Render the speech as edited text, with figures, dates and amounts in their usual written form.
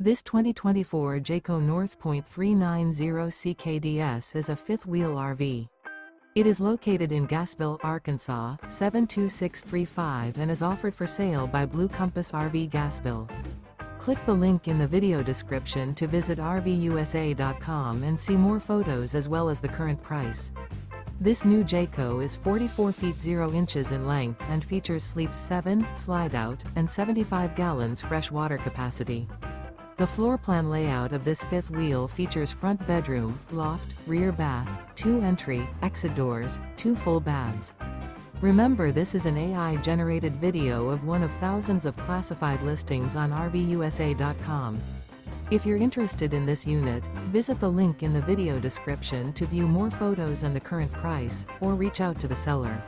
This 2024 Jayco North Point 390 CKDS is a fifth-wheel RV. It is located in Gassville, Arkansas, 72635 and is offered for sale by Blue Compass RV Gassville. Click the link in the video description to visit RVUSA.com and see more photos as well as the current price. This new Jayco is 44 feet 0 inches in length and features sleeps 7, slide-out, and 75 gallons fresh water capacity. The floor plan layout of this fifth wheel features front bedroom, loft, rear bath, 2 entry, exit doors, 2 full baths. Remember, this is an AI-generated video of one of thousands of classified listings on RVUSA.com. If you're interested in this unit, visit the link in the video description to view more photos and the current price, or reach out to the seller.